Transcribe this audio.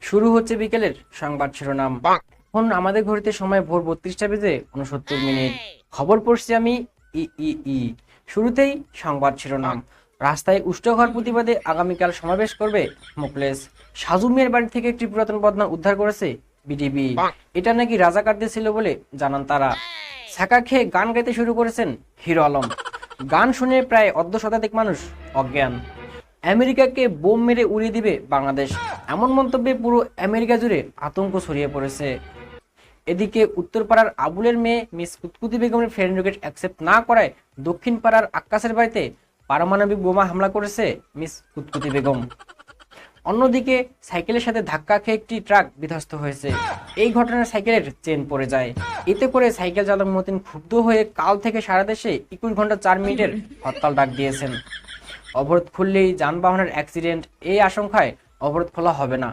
শুরু হচ্ছে বিকেলের সংবাদ শিরোনাম। এখন আমাদের ঘড়িতে সময় ভোর 32টা বেজে 69 মিনিট। খবর পড়ছি আমি ই ই ই শুরুতেই সংবাদ শিরোনাম। রাস্তায় উষ্ঠঘর প্রতিবাদে আগামীকাল সমাবেশ করবে মোকলেস। সাজু মিয়ার বাড়ি থেকে একটি পুরাতন বদনা উদ্ধার করেছে বিডিবি। এটা নাকি রাজাকারদের ছিল বলে জানান তারা। ছাকা খেয়ে গান গাইতে শুরু করেছেন হিরো আলম। গান শুনে প্রায় অর্ধশতাধিক মানুষ অজ্ঞান। আমেরিকাকে বোম মেরে উড়িয়ে দিবে বাংলাদেশ, এমন মন্তব্যে পুরো আমেরিকা জুড়ে আতঙ্ক ছড়িয়ে পড়েছে। এদিকে উত্তরপাড়ার আবুলের মেয়ে মিস কুতকুতি বেগমের ফ্রেন্ড রিকোয়েস্ট অ্যাকসেপ্ট না করায় দক্ষিণ পাড়ার আক্কাসের বাড়িতে পারমাণবিক বোমা হামলা করেছে মিস কুতকুতি বেগম। অন্যদিকে সাইকেলের সাথে ধাক্কা খেয়ে একটি ট্রাক বিধ্বস্ত হয়েছে। এই ঘটনায় সাইকেলের চেন পড়ে যায়। এতে করে সাইকেল চালক মতিন ক্ষুব্ধ হয়ে কাল থেকে সারা দেশে 21 ঘন্টা 4 মিনিটের হরতাল ডাক দিয়েছেন। অবরোধ খুললেই যানবাহনের অ্যাক্সিডেন্ট, এই আশঙ্কায় অবরোধ খোলা হবে না।